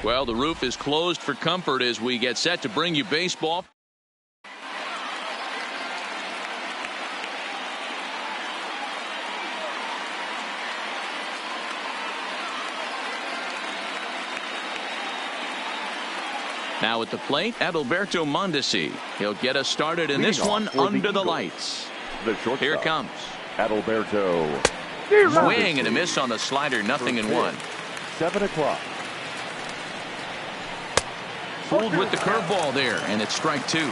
Well, the roof is closed for comfort as we get set to bring you baseball. Now at the plate, Adalberto Mondesi. He'll get us started in this one under the lights. Here it comes. Adalberto. Swing and a miss on the slider, nothing in one. 7 o'clock. Fooled with the curveball there, and it's strike two.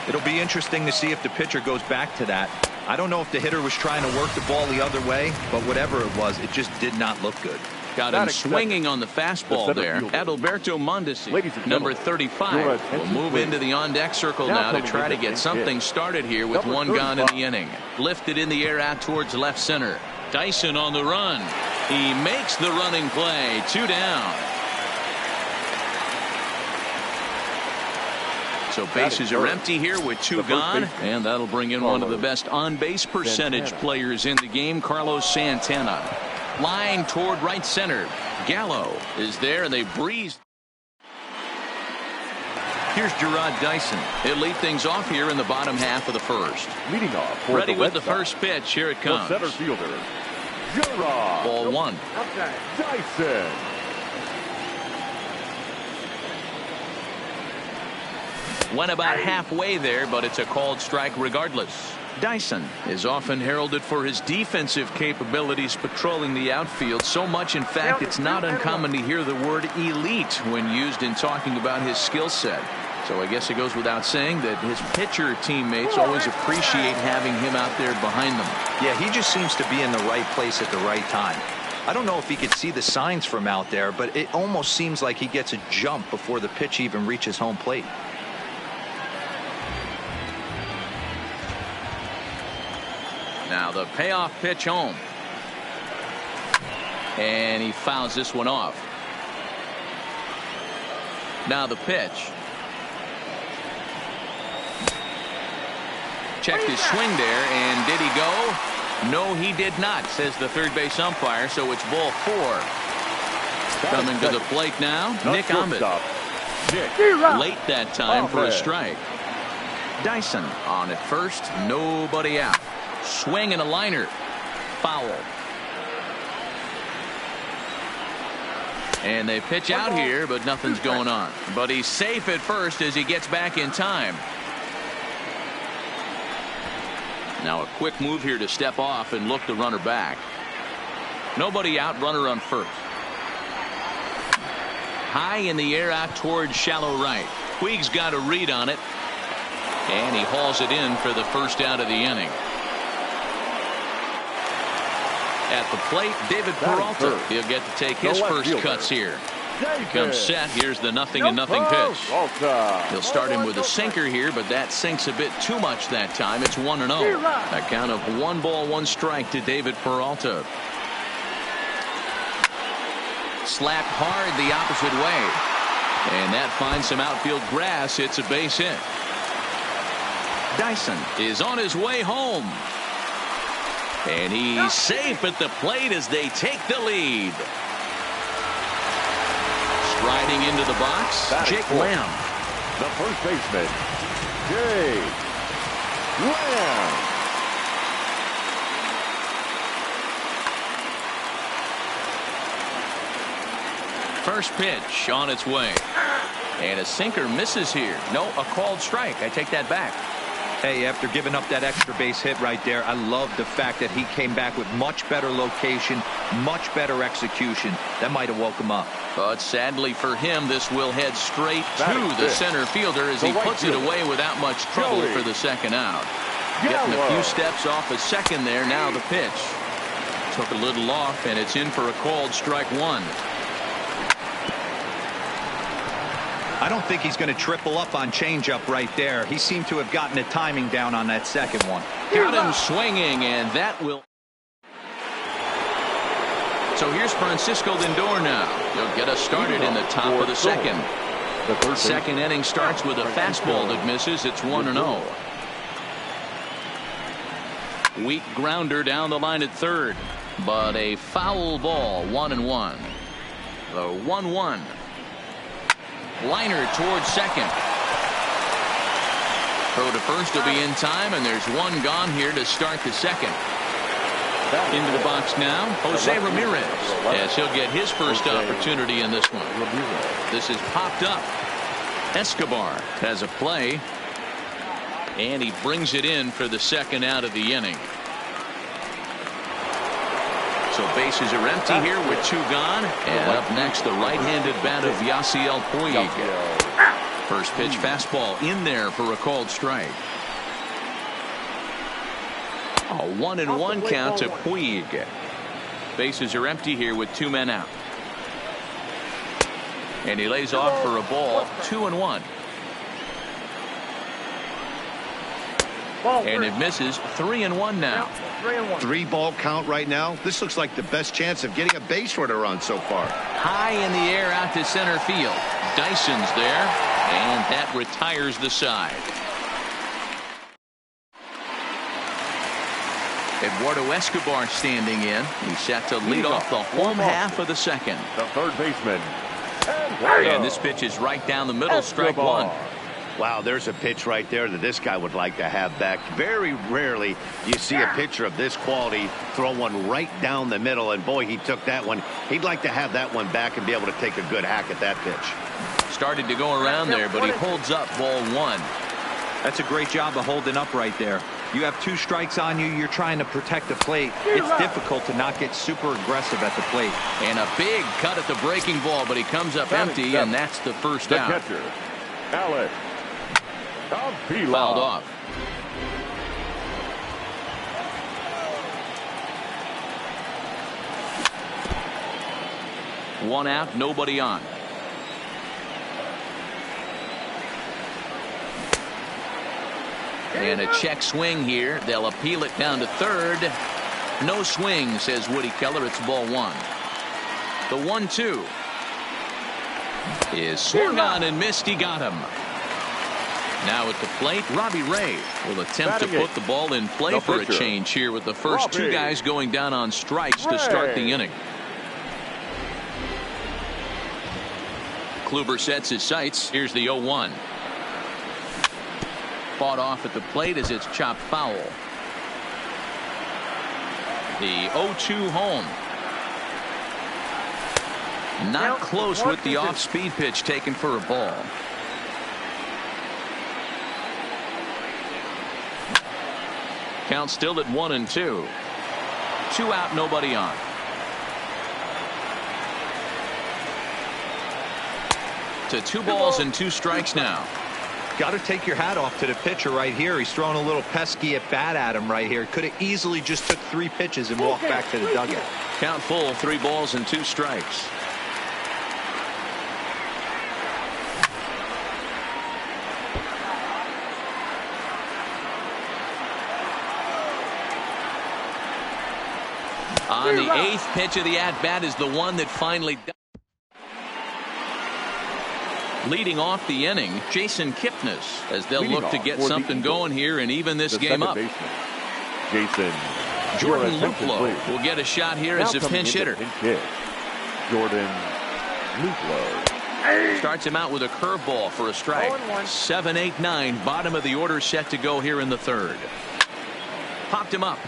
It'll be interesting to see if the pitcher goes back to that. I don't know if the hitter was trying to work the ball the other way, but whatever it was, it just did not look good. Got him swinging on the fastball there. Adalberto Mondesi, number 35, will move into the on-deck circle now to try to get something started here with one gone in the inning. Lifted in the air out towards left center. Dyson on the run. He makes the running play. 2 down. So bases are empty here with 2 gone, and that'll bring in one of the best on-base percentage players in the game, Carlos Santana. Line toward right center. Gallo is there, and they breeze. Here's Gerard Dyson. He'll lead things off here in the bottom half of the first. Leading off. Ready with the first pitch. Here it comes. The center fielder, Gerard. Ball 1. Dyson. Went about halfway there, but it's a called strike regardless. Dyson is often heralded for his defensive capabilities patrolling the outfield. So much, in fact, it's not uncommon to hear the word elite when used in talking about his skill set. So I guess it goes without saying that his pitcher teammates always appreciate having him out there behind them. Yeah, he just seems to be in the right place at the right time. I don't know if he could see the signs from out there, but it almost seems like he gets a jump before the pitch even reaches home plate. Now the payoff pitch home. And he fouls this one off. Now the pitch. Checked his swing there, and did he go? No, he did not, says the third base umpire, so it's ball 4. Coming to the plate now, Nick Ahmed. Late that time for a strike. Dyson on at first, nobody out. Swing and a liner. Foul. And they pitch out here, but nothing's going on. But he's safe at first as he gets back in time. Now a quick move here to step off and look the runner back. Nobody out, runner on first. High in the air out towards shallow right. Puig's got a read on it. And he hauls it in for the first out of the inning. At the plate, David Peralta. He'll get to take his first cuts here. He comes set. Here's the 0-0 pitch. He'll start him with a sinker here, but that sinks a bit too much that time. It's 1-0. A count of 1 ball, 1 strike to David Peralta. Slapped hard the opposite way. And that finds some outfield grass. It's a base hit. Dyson is on his way home. And he's safe at the plate as they take the lead. Striding into the box, Jake Lamb. The first baseman, Jake Lamb. First pitch on its way. And a sinker misses here. No, a called strike. I take that back. Hey, after giving up that extra base hit right there, I love the fact that he came back with much better location, much better execution. That might have woke him up. But sadly for him, this will head straight to the center fielder as he puts it away without much trouble for the second out. Getting a few steps off a second there. Now the pitch. Took a little off, and it's in for a called strike 1. I don't think he's going to triple up on changeup right there. He seemed to have gotten the timing down on that second one. Got him swinging, and that will. So here's Francisco Lindor now. He'll get us started in the top of the second. The second inning starts with a fastball that misses. It's 1-0. Weak grounder down the line at third, but a foul ball. 1-1. The 1-1. Liner towards second. Throw to first will be in time, and there's one gone here to start the second. Into the box now, Jose Ramirez, as he'll get his first opportunity in this one. This is popped up. Escobar has a play, and he brings it in for the second out of the inning. So bases are empty here with two gone. And up next, the right-handed bat of Yasiel Puig. First pitch fastball in there for a called strike. A 1-1 count to Puig. Bases are empty here with two men out. And he lays off for a ball. 2-1. And it misses. 3-1 now. 3-ball count right now. This looks like the best chance of getting a base runner on so far. High in the air out to center field. Dyson's there, and that retires the side. Eduardo Escobar standing in. He's set to lead off the home half of the second. The third baseman. And this pitch is right down the middle. Strike one. Wow, there's a pitch right there that this guy would like to have back. Very rarely you see a pitcher of this quality throw one right down the middle, and boy, he took that one. He'd like to have that one back and be able to take a good hack at that pitch. Started to go around there, but he holds up ball one. That's a great job of holding up right there. You have two strikes on you. You're trying to protect the plate. It's difficult to not get super aggressive at the plate. And a big cut at the breaking ball, but he comes up empty, and that's the first out. Catcher, Alex. Fouled off. One out, nobody on. And a check swing here. They'll appeal it down to third. No swing, says Woody Keller. It's ball one. The 1-2 is swung on and missed. He got him. Now at the plate, Robbie Ray will attempt to put the ball in play for a change here with the first two guys going down on strikes to start the inning. Kluber sets his sights. Here's the 0-1. Fought off at the plate as it's chopped foul. The 0-2 home. Not close with the off-speed pitch taken for a ball. Count still at 1-2. Two out, nobody on. To 2 balls and 2 strikes now. Got to take your hat off to the pitcher right here. He's throwing a little pesky at bat at him right here. Could have easily just took 3 pitches and walked back to the dugout. Count full, 3 balls and 2 strikes. On the 8th pitch of the at-bat is the one that finally does. Leading off the inning, Jason Kipnis, as they'll look to get something going here and even this game up. Jason Jordan Luplow will get a shot here as a pinch hitter. Jordan Luplow starts him out with a curveball for a strike. 7, 8, 9, bottom of the order set to go here in the 3rd. Popped him up.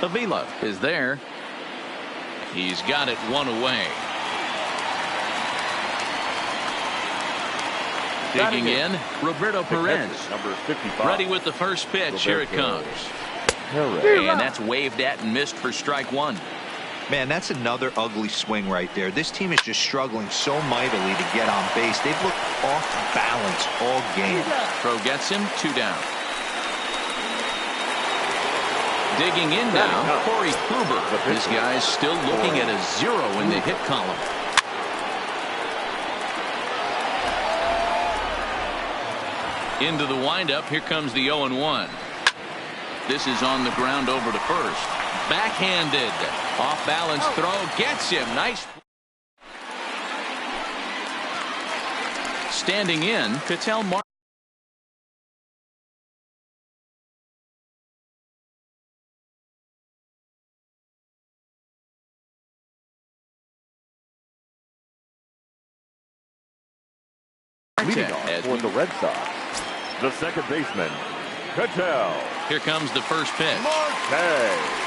Avila is there. He's got it 1 away. Digging in, Roberto Perez. Number 55. Ready with the first pitch. Here it comes. Perez. And that's waved at and missed for strike 1. Man, that's another ugly swing right there. This team is just struggling so mightily to get on base. They've looked off balance all game. Throw gets him, 2 down. Digging in now, Corey Kluber. This guy's still looking at a 0 in the hit column. Into the windup. Here comes the 0-1. This is on the ground over to first. Backhanded. Off balance throw. Gets him. Nice. Standing in, Ketel Marte. Leading off as for the Red Sox, the second baseman, Cattell. here comes the first pitch. Marte.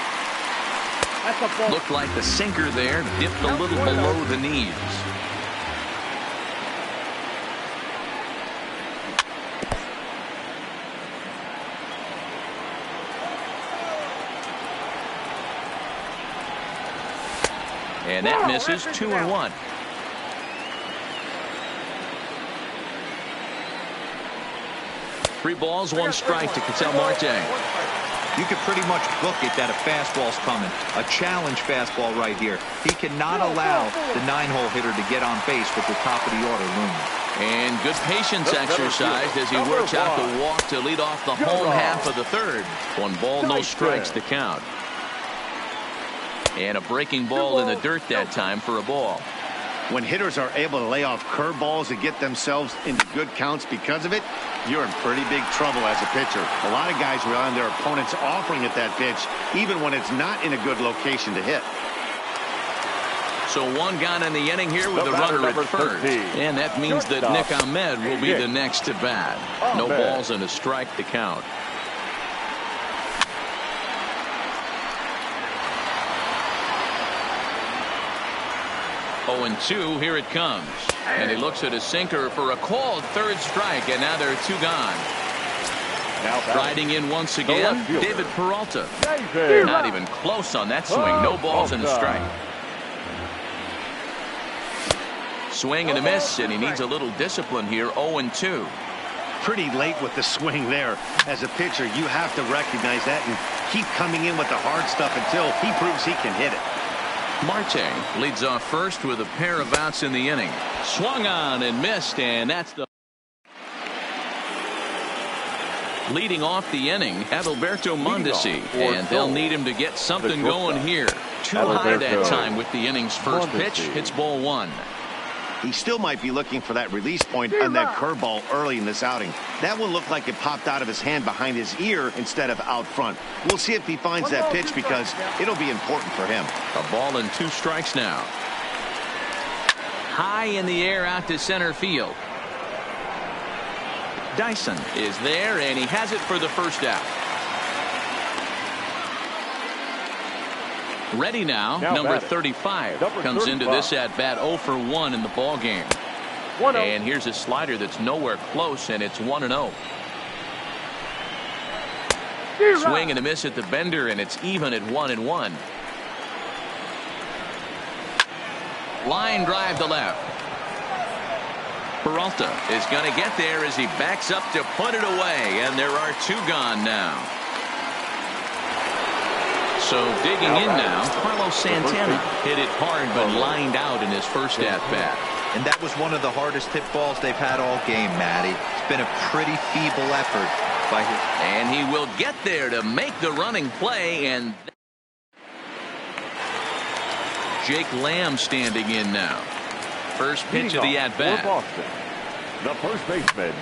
Looked like the sinker there dipped a little below the knees. And that misses. 2-1. Three balls, one strike to Ketel Marte. You could pretty much book it that a fastball's coming. A challenge fastball right here. He cannot allow the 9-hole hitter to get on base with the top of the order looming. And good patience exercised as he works out the walk to lead off the home half of the third. One ball, no strikes to count. And a breaking ball in the dirt that time for a ball. When hitters are able to lay off curveballs and get themselves into good counts because of it, you're in pretty big trouble as a pitcher. A lot of guys rely on their opponents offering at that pitch, even when it's not in a good location to hit. So one gone in the inning here with the runner at first. And that means that Nick Ahmed will be the next to bat. No balls and a strike to count. Oh, and 2, here it comes. And he looks at his sinker for a called third strike, and now there are 2 gone. Now striding in once again, David Peralta. Not even close on that swing. No balls and a strike. Swing and a miss, and he needs a little discipline here. 0-2. Pretty late with the swing there. As a pitcher, you have to recognize that and keep coming in with the hard stuff until he proves he can hit it. Marte leads off first with a pair of outs in the inning. Swung on and missed, and that's the leading off the inning, Adalberto Mondesi, and they'll need him to get something going here. Too high that time with the inning's first pitch. Hits ball 1. He still might be looking for that release point on that curveball early in this outing. That one looked like it popped out of his hand behind his ear instead of out front. We'll see if he finds that pitch because it'll be important for him. A ball and 2 strikes now. High in the air out to center field. Dyson is there, and he has it for the first out. Ready now number 35 comes into this at bat 0 for 1 in the ball game. And here's a slider that's nowhere close, and it's 1-0. Swing and a miss at the bender, and it's even at 1-1. Line drive to left. Peralta is going to get there as he backs up to put it away, and there are 2 gone now. So digging in now, Carlos Santana hit it hard but lined out in his first at-bat. And that was one of the hardest hit balls they've had all game, Matty. It's been a pretty feeble effort by his. And he will get there to make the running play, and Jake Lamb standing in now. First pitch of the at-bat. The first baseman,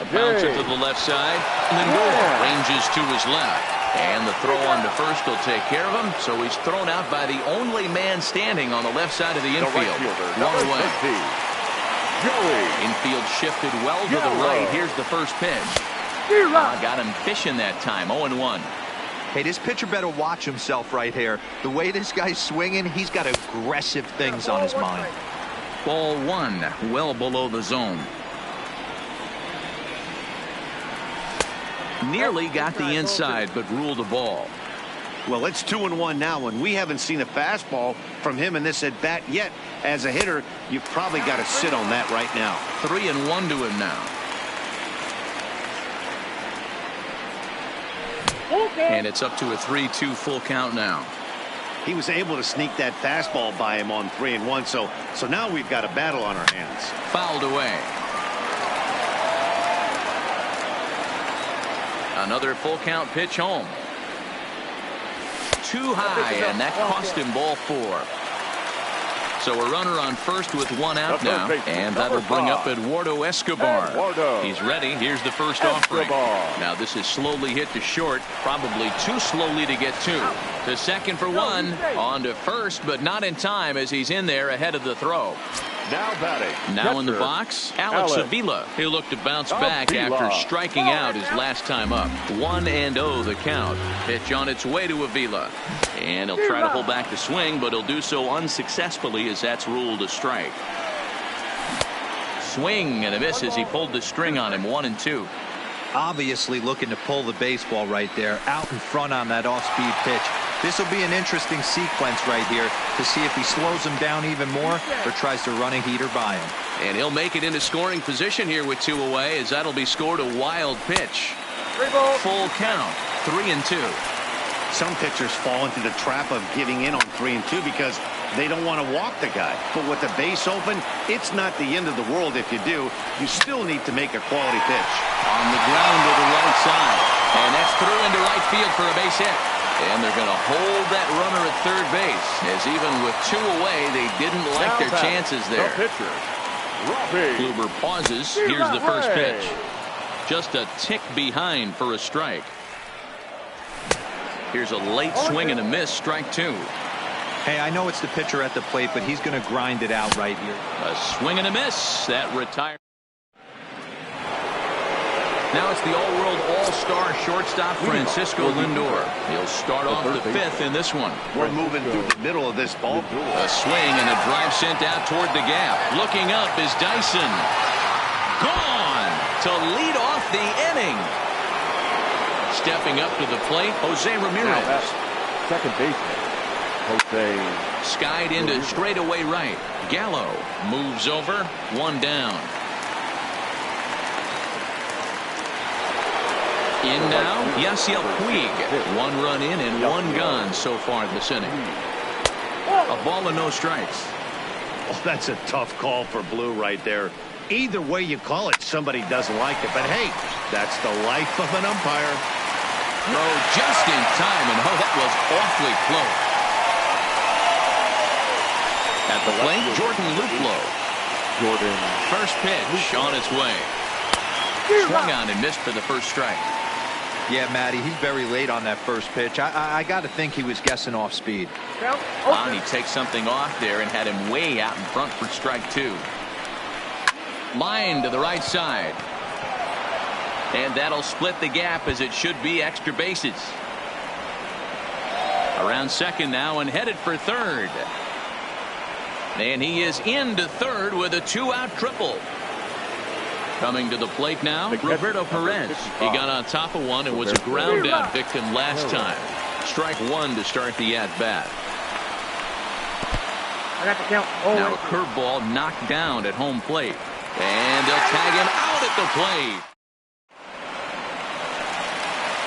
A bouncer to the left side. Lindor ranges to his left. And the throw on to first will take care of him. So he's thrown out by the only man standing on the left side of the infield. One away. Infield shifted well to the right. Here's the first pitch. Got him fishing that time. 0-1. Hey, this pitcher better watch himself right here. The way this guy's swinging, he's got aggressive things on his mind. Ball 1, well below the zone. Nearly got the inside, but ruled a ball. Well, it's 2-1 now, and we haven't seen a fastball from him in this at-bat yet. As a hitter, you've probably got to sit on that right now. 3-1 to him now. And it's up to a 3-2 full count now. He was able to sneak that fastball by him on 3-1, so now we've got a battle on our hands. Fouled away. Another full count pitch home. Too high, and that cost him ball 4. So a runner on first with 1 out now, and that'll bring up Eduardo Escobar. He's ready. Here's the first offering. Now this is slowly hit to short, probably too slowly to get 2. To second for 1, on to first, but not in time as he's in there ahead of the throw. Now batting. Now in the catcher, box, Alex Avila. He'll look to bounce back Avila. after striking out his last time up. 1-0 the count. Pitch on its way to Avila. And he'll try to hold back the swing, but he'll do so unsuccessfully as that's ruled a strike. Swing and a miss as he pulled the string on him. 1-2. Obviously looking to pull the baseball right there out in front on that off-speed pitch. This will be an interesting sequence right here to see if he slows him down even more or tries to run a heater by him. And he'll make it into scoring position here with 2 away as that'll be scored a wild pitch. Full count. 3-2. Some pitchers fall into the trap of giving in on 3-2 because they don't want to walk the guy. But with the base open, it's not the end of the world if you do. You still need to make a quality pitch. On the ground to the right side. And that's through into right field for a base hit. And they're going to hold that runner at third base, as even with 2 away, they didn't like their chances there. The pitcher, Robbie. Kluber pauses. Here's the first pitch. Just a tick behind for a strike. Here's a late swing and a miss. Strike 2. Hey, I know it's the pitcher at the plate, but he's going to grind it out right here. A swing and a miss. That retires. Now it's the all-world all-star shortstop Francisco Lindor. He'll start off the 5th in this one. We're moving through the middle of this ball. A swing and a drive sent out toward the gap. Looking up is Dyson. Gone to lead off the inning. Stepping up to the plate, Jose Ramirez. Second baseman, Jose. Skied into straightaway right. Gallo moves over. 1 down. In now, Yasiel Puig. 1 run in and 1 gone so far this inning. A ball and no strikes. Oh, that's a tough call for Blue right there. Either way you call it, somebody doesn't like it. But hey, that's the life of an umpire. Throw just in time, and oh, that was awfully close. At the plate, Jordan Luplow. First pitch on its way. Swung on and missed for the first strike. Yeah, Matty, he's very late on that first pitch. I got to think he was guessing off speed. He takes something off there and had him way out in front for strike 2. Line to the right side. And that'll split the gap as it should be extra bases. Around second now and headed for third. And he is into third with a 2-out triple. Coming to the plate now, Roberto Perez. He got on top of one and was a ground out victim last time. Strike 1 to start the at-bat. Now a curveball knocked down at home plate. And they'll tag him out at the plate.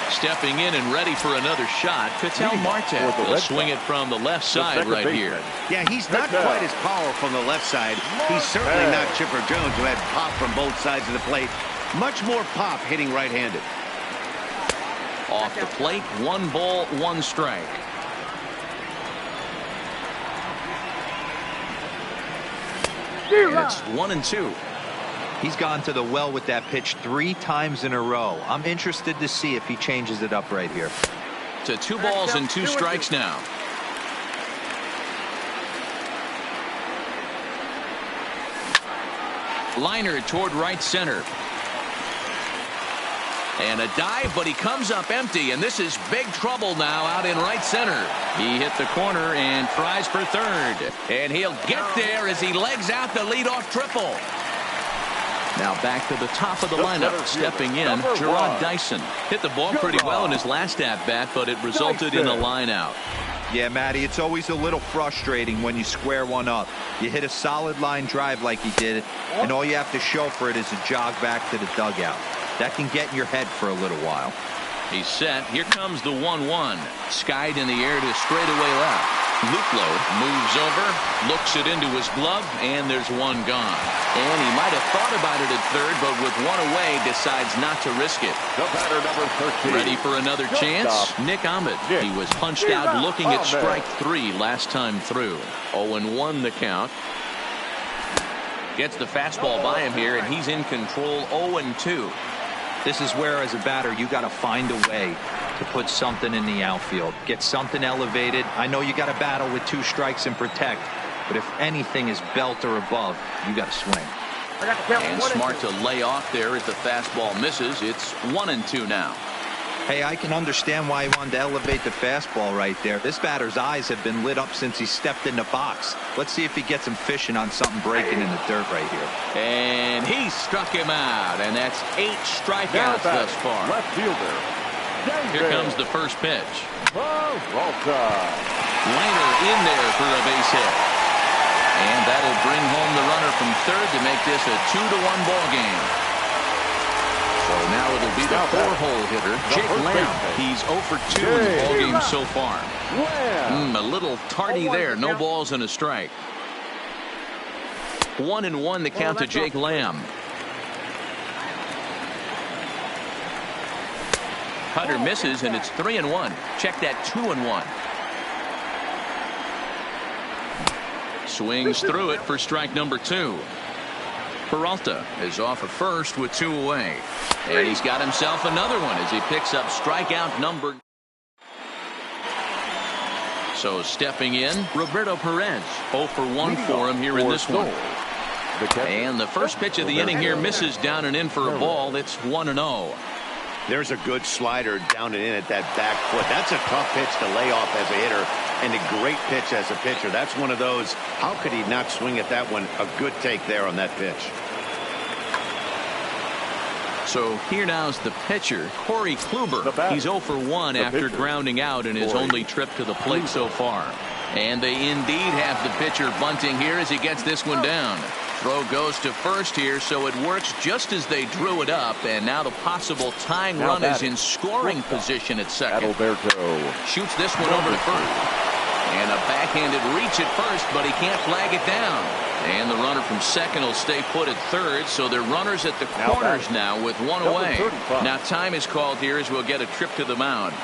Stepping in and ready for another shot, Ketel Marte. He'll swing it from the left side right here. Yeah, he's not quite as powerful on the left side. He's certainly not Chipper Jones, who had pop from both sides of the plate. Much more pop hitting right-handed. Off the plate, 1 ball, 1 strike. And it's 1-2. He's gone to the well with that pitch 3 times in a row. I'm interested to see if he changes it up right here. To 2 balls and 2 strikes now. Liner toward right center. And a dive, but he comes up empty, and this is big trouble now out in right center. He hit the corner and tries for third. And he'll get there as he legs out the leadoff triple. Now back to the top of the lineup. Stepping in, Gerard Dyson. Hit the ball pretty well in his last at-bat, but it resulted in a line out. Yeah, Matty, it's always a little frustrating when you square one up. You hit a solid line drive like he did, and all you have to show for it is a jog back to the dugout. That can get in your head for a little while. He's set. Here comes the 1-1. Skied in the air to straightaway left. Luplow moves over, looks it into his glove, and there's 1 gone. And he might have thought about it at third, but with 1 away, decides not to risk it. The batter, number 13. Ready for another chance? Nick Ahmed. He was punched out looking at strike 3 last time through. 0-1 the count. Gets the fastball by him here, and he's in control. 0-2. This is where, as a batter, you got to find a way to put something in the outfield. Get something elevated. I know you got to battle with 2 strikes and protect, But if anything is belt or above, you got to swing. And smart to lay off there as the fastball misses. It's 1-2 now. Hey, I can understand why he wanted to elevate the fastball right there. This batter's eyes have been lit up since he stepped in the box. Let's see if he gets him fishing on something breaking in the dirt right here. And he struck him out, and that's 8 strikeouts thus far. Left fielder. Here comes the first pitch. Volta. Liner in there for a base hit. And that'll bring home the runner from third to make this a 2-1 ball game. So now it'll be the 4-hole hitter, Jake Lamb. He's 0 for 2 in the ball game so far. A little tardy there. No balls and a strike. 1-1 the count to Jake Lamb. Cutter misses, and it's 3-1. Check that 2-1. Swings through it for strike number 2. Peralta is off at first with 2 away. And he's got himself another one as he picks up strikeout number. So stepping in, Roberto Perez. 0 for 1 for him here in this one. And the first pitch of the inning here misses down and in for a ball. It's 1-0. There's a good slider down and in at that back foot. That's a tough pitch to lay off as a hitter, and a great pitch as a pitcher. That's one of those, how could he not swing at that one? A good take there on that pitch. So here now's the pitcher, Corey Kluber. He's 0 for 1 after grounding out in his only trip to the plate so far. And they indeed have the pitcher bunting here as he gets this one down. Throw goes to first here, so it works just as they drew it up, and now the possible tying run is in scoring position at second. Shoots this one over to first. And a backhanded reach at first, but he can't flag it down. And the runner from second will stay put at third, so they're runners at the corners now with 1 away. Now time is called here as we'll get a trip to the mound.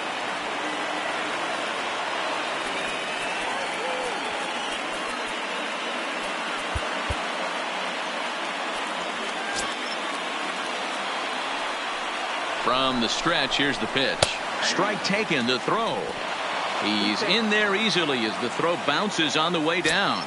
From the stretch, here's the pitch. Strike taken, the throw. He's in there easily as the throw bounces on the way down.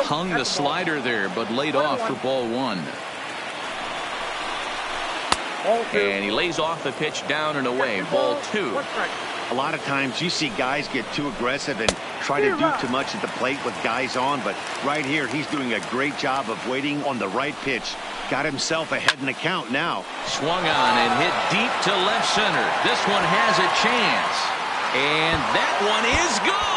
Hung the slider there, but laid off for ball 1. And he lays off the pitch down and away. Ball 2. A lot of times you see guys get too aggressive and try to do too much at the plate with guys on, but right here he's doing a great job of waiting on the right pitch. Got himself ahead in the count now. Swung on and hit deep to left center. This one has a chance. And that one is gone.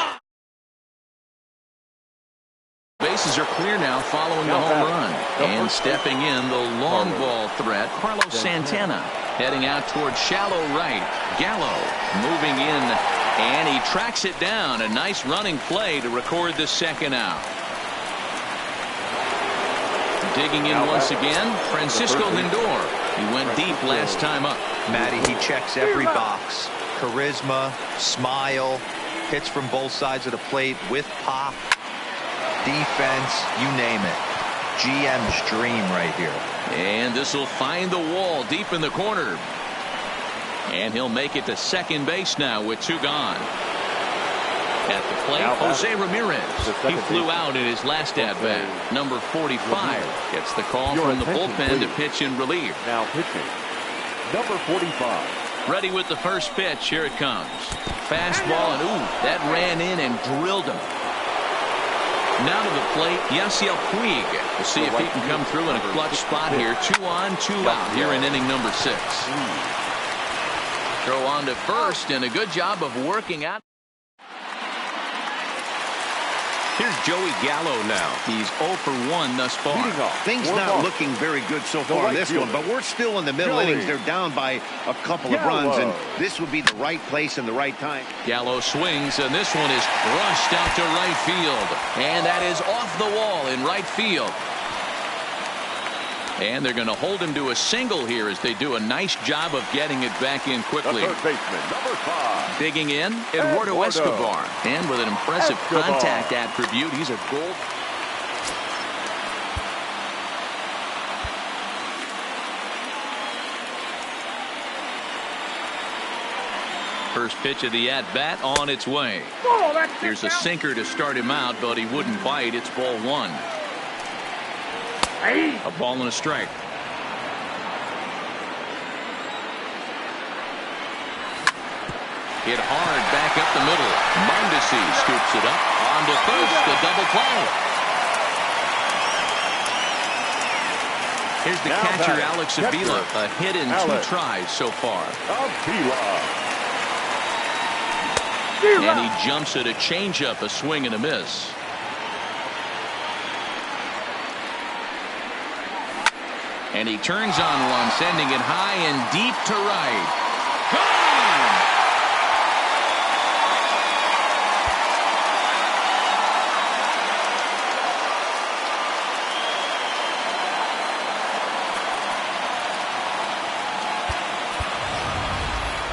Bases are clear now following the home run. And stepping in, the long ball threat, Carlos Santana. Heading out towards shallow right. Gallo moving in, and he tracks it down. A nice running play to record the second out. Digging in once again, Francisco Lindor. He went deep last time up. Matty, he checks every box. Charisma, smile, hits from both sides of the plate with pop, defense, you name it. GM's dream right here. And this will find the wall deep in the corner. And he'll make it to second base now with 2 gone. At the plate, Jose Ramirez. He flew out in his last at-bat. Number 45 gets the call from the bullpen to pitch in relief. Now pitching, number 45. Ready with the first pitch. Here it comes. Fastball, and ooh, that ran in and drilled him. Now to the plate, Yasiel Puig. We'll see if he can come through in a clutch spot here. 2 on, 2 out here in inning number 6. Throw on to first, and a good job of working out. Here's Joey Gallo now. He's 0 for 1 thus far. Things not looking very good so far in this one, but we're still in the middle innings. They're down by a couple of runs, and this would be the right place and the right time. Gallo swings, and this one is crushed out to right field. And that is off the wall in right field. And they're going to hold him to a single here as they do a nice job of getting it back in quickly. The third baseman, number 5. Digging in, Eduardo Escobar. And with an impressive contact attribute, he's a goal. First pitch of the at-bat on its way. Here's a sinker to start him out, but he wouldn't bite. It's ball one. A ball and a strike. Hit hard back up the middle. Mondesi scoops it up. On to first, a double play. Here's the catcher, Alex Avila. A hit in 2 tries so far. And he jumps at a changeup, a swing and a miss. And he turns on one, sending it high and deep to right.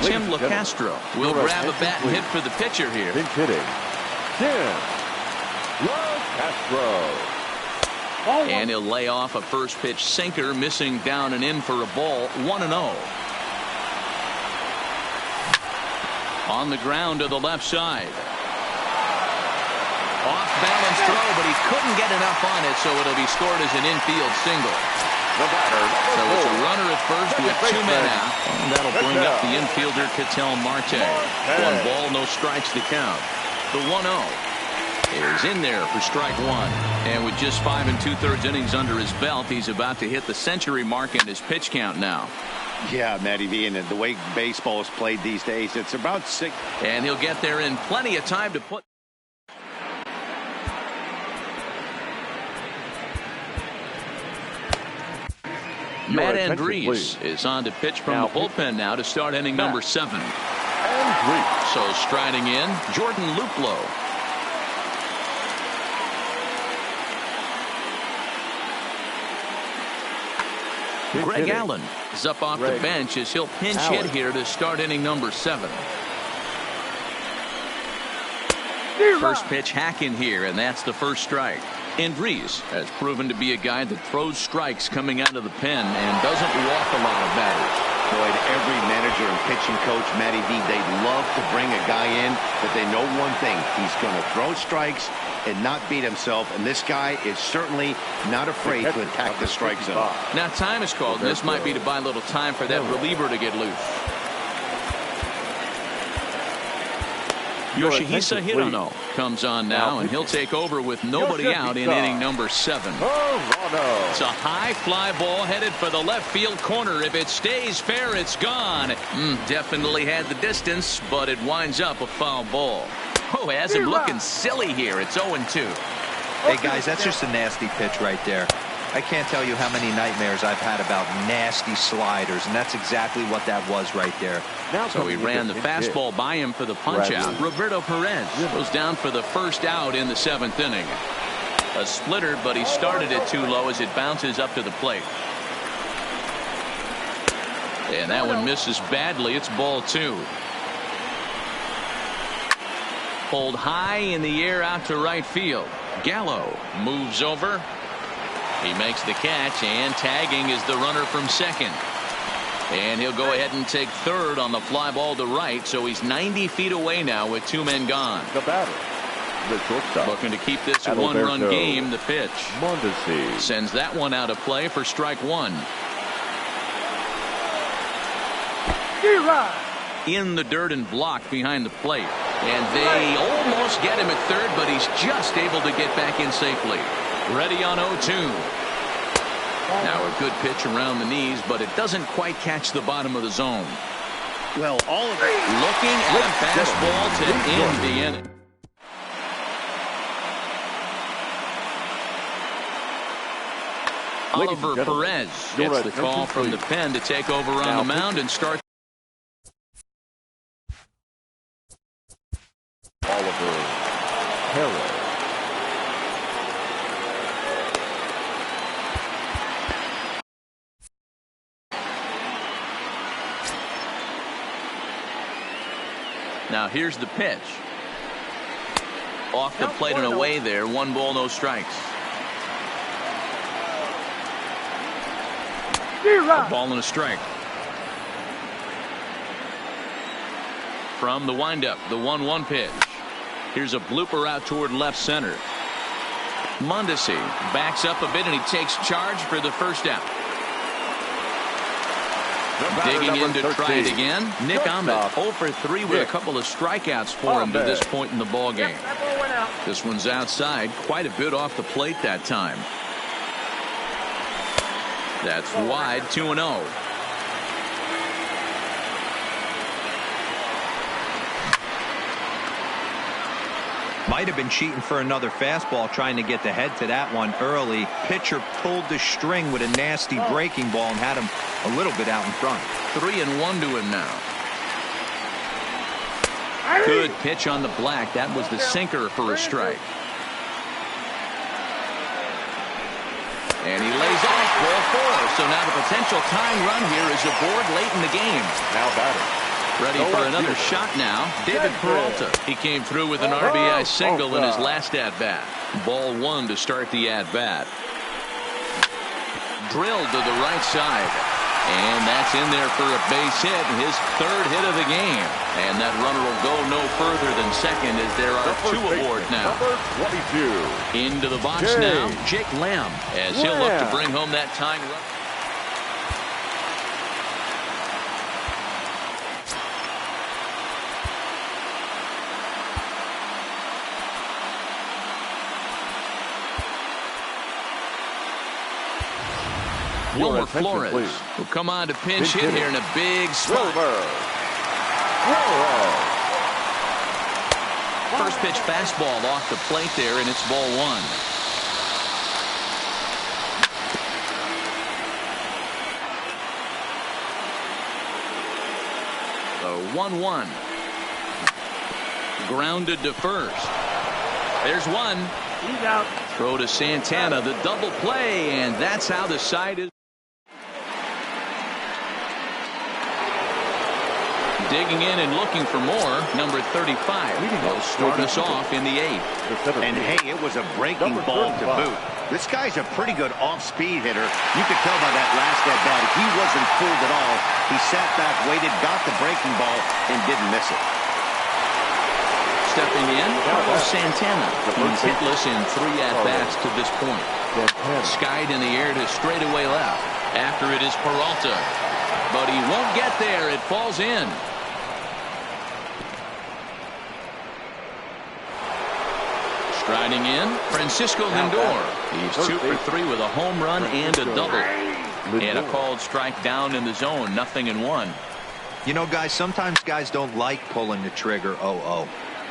Tim LaCastro will grab a bat and hit for the pitcher here. Pinch hitting, Tim LaCastro. And he'll lay off a first pitch sinker, missing down and in for a ball. 1-0. On the ground to the left side. Off balance throw, but he couldn't get enough on it, so it'll be scored as an infield single. The batter, so it's a runner at first with 2 men out. And that'll bring up the infielder, Ketel Marte. 1 ball, no strikes to count. The 1-0 is in there for strike 1. And with just 5 2/3 innings under his belt, he's about to hit the century mark in his pitch count now. Yeah, Matty V, and the way baseball is played these days, it's about 6. And he'll get there in plenty of time to put. Matt Andrees is on to pitch from the bullpen now to start inning number 7. So striding in, Jordan Luplow. Greg Allen is up off the bench as he'll pinch hit here to start inning number 7. First pitch hack in here, and that's the first strike. Andrees has proven to be a guy that throws strikes coming out of the pen and doesn't walk a lot of batters. Boy, to every manager and pitching coach, Matty V, they'd love to bring a guy in, but they know one thing. He's going to throw strikes and not beat himself, and this guy is certainly not afraid to attack the strike zone. Now time is called, and this might be to buy a little time for that reliever to get loose. Yoshihisa Hirano comes on now, and he'll take over with nobody out in inning number 7. It's a high fly ball headed for the left field corner. If it stays fair, it's gone. Definitely had the distance, but it winds up a foul ball. Oh, has him looking silly here. It's 0-2. Hey, guys, that's just a nasty pitch right there. I can't tell you how many nightmares I've had about nasty sliders, and that's exactly what that was right there. So he ran the fastball by him for the punch-out. Roberto Perez goes down for the first out in the 7th inning. A splitter, but he started it too low as it bounces up to the plate. And that one misses badly. It's ball 2. Pulled high in the air out to right field. Gallo moves over. He makes the catch, and tagging is the runner from second. And he'll go ahead and take third on the fly ball to right, so he's 90 feet away now with 2 men gone. The batter, the shortstop. Looking to keep this a 1-run game. The pitch. Mondesi sends that one out of play for strike 1. In the dirt and blocked behind the plate. And they almost get him at third, but he's just able to get back in safely. Ready on 0-2. Now a good pitch around the knees, but it doesn't quite catch the bottom of the zone. Well, all of it. Looking at a fastball to end the inning. Oliver Perez gets the call from the pen to take over on the mound and start. Oliver Perez. Now here's the pitch. Off the plate and away there. 1 ball, no strikes. A ball and a strike. From the windup, the 1-1 pitch. Here's a blooper out toward left center. Mondesi backs up a bit and he takes charge for the first out. Digging in to try it again. Nick Ahmed 0 for 3 with a couple of strikeouts for him to this point in the ball game. This one's outside, quite a bit off the plate that time. That's wide, 2-0. Might have been cheating for another fastball, trying to get the head to that one early. Pitcher pulled the string with a nasty breaking ball and had him a little bit out in front. 3-1 to him now. Good pitch on the black. That was the sinker for a strike. And he lays off ball 4. So now the potential tying run here is aboard late in the game. Now batting. Ready for another shot now. David Peralta. He came through with an RBI single in his last at-bat. Ball 1 to start the at-bat. Drilled to the right side. And that's in there for a base hit. His 3rd hit of the game. And that runner will go no further than second as there are 2 aboard now. Number 22. Into the box now, Jake Lamb, as he'll look to bring home that tying run. Wilmer Flores will come on to pinch hit here in a big spot. First pitch fastball off the plate there, and it's ball 1. The 1-1. Grounded to first. There's one. He's out. Throw to Santana, the double play, and that's how the side is. Digging in and looking for more, number 35 will start us off in the 8th. And hey, it was a breaking ball to boot. This guy's a pretty good off-speed hitter. You could tell by that last at-bat he wasn't fooled at all. He sat back, waited, got the breaking ball, and didn't miss it. Stepping in, Carlos Santana. He's hitless in 3 at-bats to this point. Skied in the air to straightaway left. After it is Peralta. But he won't get there. It falls in. Striding in, Francisco Lindor. He's 2 for 3 with a home run and a double. And a called strike down in the zone, 0-1. You know, guys, sometimes guys don't like pulling the trigger 0-0.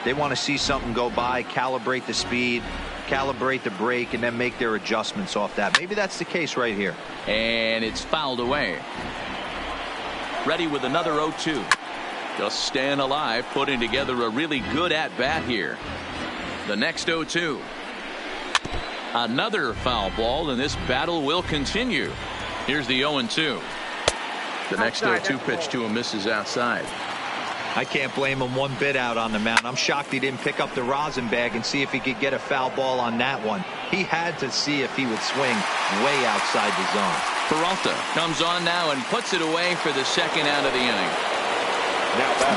They want to see something go by, calibrate the speed, calibrate the brake, and then make their adjustments off that. Maybe that's the case right here. And it's fouled away. Ready with another 0-2. Just staying alive, putting together a really good at-bat here. The next 0-2. Another foul ball, and this battle will continue. Here's the 0-2. The next 0-2 pitch to him misses outside. I can't blame him one bit out on the mound. I'm shocked he didn't pick up the rosin bag and see if he could get a foul ball on that one. He had to see if he would swing way outside the zone. Peralta comes on now and puts it away for the 2nd out of the inning.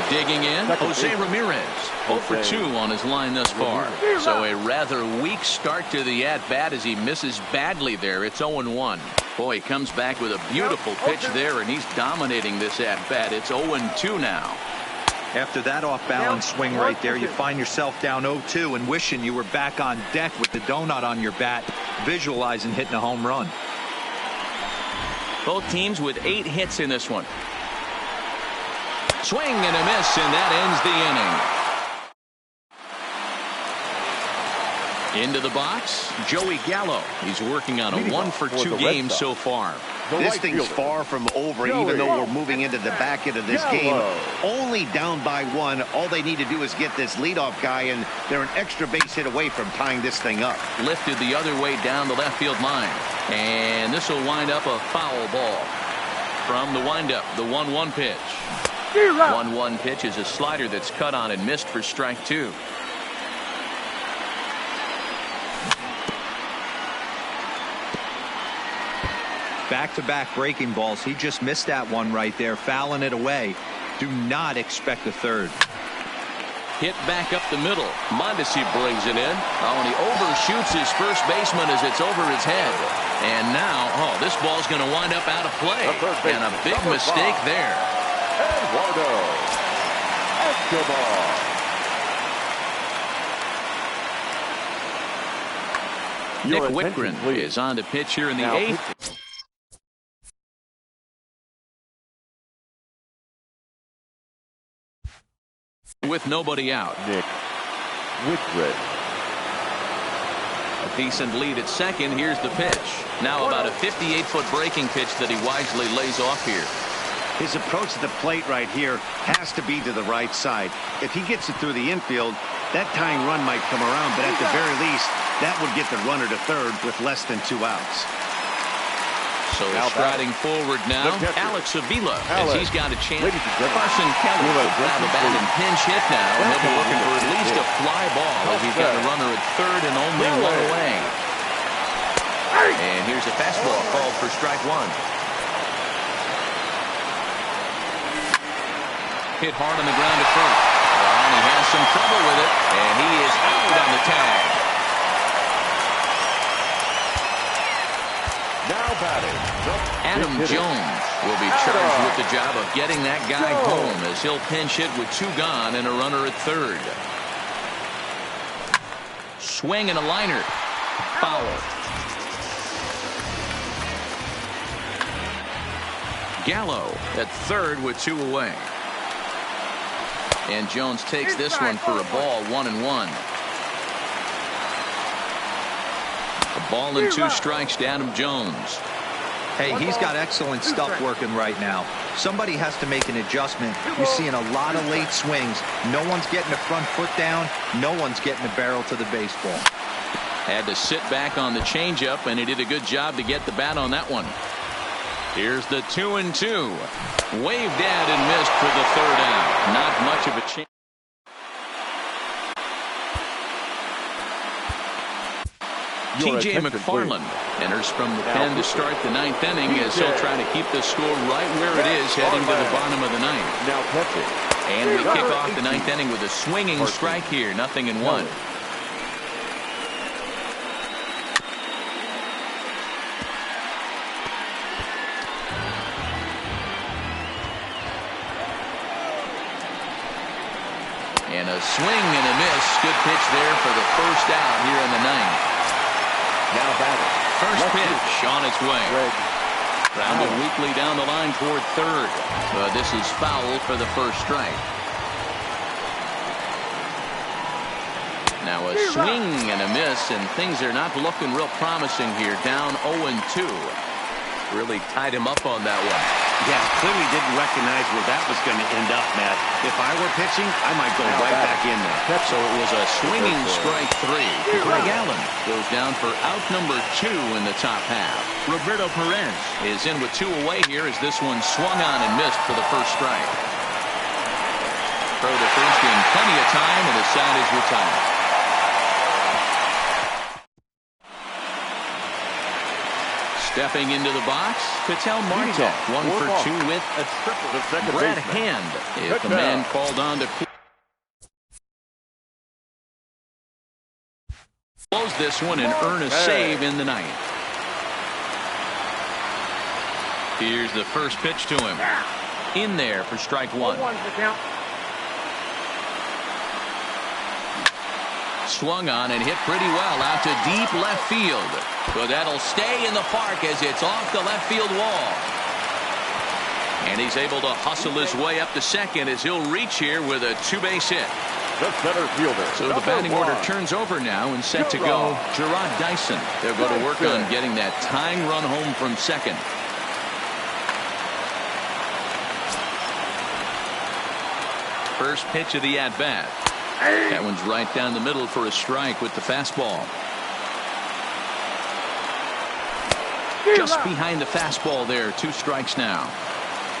Digging in, Jose Ramirez. 0 for 2 on his line thus far. So a rather weak start to the at-bat as he misses badly there. It's 0-1. Boy, he comes back with a beautiful pitch there, and he's dominating this at-bat. It's 0-2 now. After that off-balance swing right there, you find yourself down 0-2 and wishing you were back on deck with the donut on your bat, visualizing hitting a home run. Both teams with 8 hits in this one. Swing and a miss, and that ends the inning. Into the box, Joey Gallo. He's working on a 1 for 2 game so far. This thing's far from over, even though we're moving into the back end of this game. Only down by 1. All they need to do is get this leadoff guy, and they're an extra base hit away from tying this thing up. Lifted the other way down the left field line. And this will wind up a foul ball. From the windup, the 1-1 pitch. 1-1 pitch is a slider that's cut on and missed for strike 2. Back-to-back breaking balls. He just missed that one right there, fouling it away. Do not expect a third. Hit back up the middle. Mondesi brings it in. Oh, and he overshoots his first baseman as it's over his head. And now, oh, this ball's going to wind up out of play. And a big mistake there. Eduardo Escobar. Nick Whitgren is on the pitch here in the 8th. With nobody out. Nick Whitgren. A decent lead at second. Here's the pitch. Now about a 58-foot breaking pitch that he wisely lays off here. His approach to the plate right here has to be to the right side. If he gets it through the infield, that tying run might come around, but at the very least, that would get the runner to third with less than 2 outs. So striding forward now, Alex Avila, as he's got a chance. Carson Kelly will grab a bat and pinch hit now. He'll be looking for at least a fly ball as he's got a runner at third and only one away. And here's a fastball called for strike one. Hit hard on the ground at first. And he has some trouble with it, and he is out on the tag. Now batting, Adam Jones will be charged with the job of getting that guy home as he'll pinch hit with 2 gone and a runner at third. Swing and a liner. Foul. Gallo at third with 2 away. And Jones takes this one for a ball, 1-1. A ball and 2 strikes to Adam Jones. Hey, he's got excellent stuff working right now. Somebody has to make an adjustment. You're seeing a lot of late swings. No one's getting the front foot down. No one's getting the barrel to the baseball. Had to sit back on the changeup, and he did a good job to get the bat on that one. Here's the 2-2. Waved at and missed for the third out. Not much of a chance. TJ McFarland enters from the pen to start the 9th inning as he'll try to keep the score right where it is heading to the bottom of the 9th. Now pitching. And we kick off the 9th inning with a swinging strike here, 0-1. And a swing and a miss. Good pitch there for the first out here in the 9th. Now batting. First pitch on its way. Grounded weakly down the line toward third. But this is foul for the first strike. Now a swing and a miss, and things are not looking real promising here. Down 0-2. Really tied him up on that one. Yeah, clearly didn't recognize where that was going to end up, Matt. If I were pitching, I might go right back in there. So it was a swinging strike 3. Greg Allen goes down for out number 2 in the top half. Roberto Perez is in with 2 away here as this one swung on and missed for the first strike. Throw to first in plenty of time, and the side is retired. Stepping into the box, Ketel Marte, 1 for 2 with a triple. Brad Hand is the man called on to close this one and earn a save in the 9th. Here's the first pitch to him. In there for strike 1. Swung on and hit pretty well out to deep left field. But that'll stay in the park as it's off the left field wall. And he's able to hustle his way up to second as he'll reach here with a 2-base hit. The center fielder. So the batting order turns over now and set to go Gerard Dyson. They'll go to work on getting that tying run home from second. First pitch of the at-bat. That one's right down the middle for a strike with the fastball. Just behind the fastball there. 2 strikes now.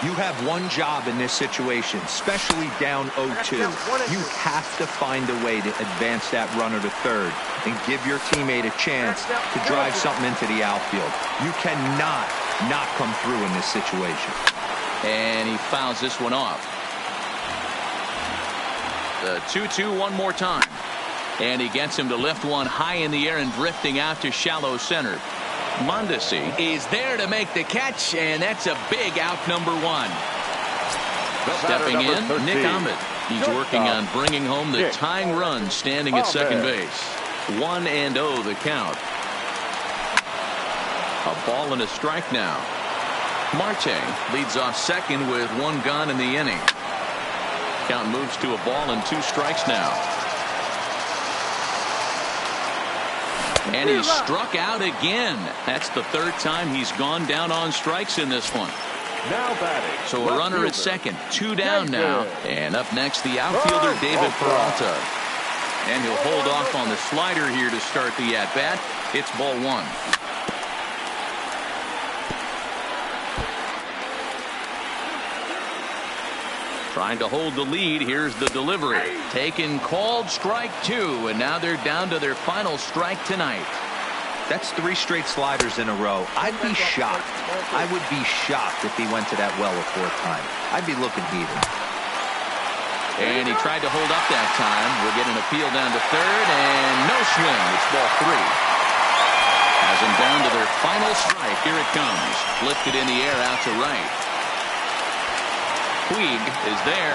You have one job in this situation, especially down 0-2. You have to find a way to advance that runner to third and give your teammate a chance to drive something into the outfield. You cannot not come through in this situation. And he fouls this one off. The 2-2 one more time. And he gets him to lift one high in the air and drifting out to shallow center. Mondesi is there to make the catch, and that's a big out, number one. Stepping in, 13. Nick Ahmed. He's working on bringing home the tying run, standing at second base. 1-0 the count. A ball and a strike now. Marte leads off second with one gone in the inning. Count moves to a ball and 2 strikes now. And he's struck out again. That's the 3rd time he's gone down on strikes in this one. Now batting. So a runner at second, 2 down now. And up next, the outfielder, David Peralta. And he'll hold off on the slider here to start the at-bat. It's ball 1. Trying to hold the lead. Here's the delivery. Taken, called, strike 2. And now they're down to their final strike tonight. That's 3 straight sliders in a row. I'd be shocked. I would be shocked if he went to that well a 4th time. I'd be looking heated. And he tried to hold up that time. We'll get an appeal down to 3rd, and no swing. It's ball 3. Has them down to their final strike. Here it comes. Lifted in the air out to right. Puig is there.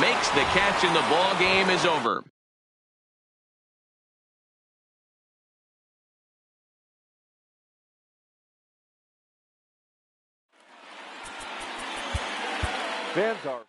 Makes the catch, and the ball game is over. Fans are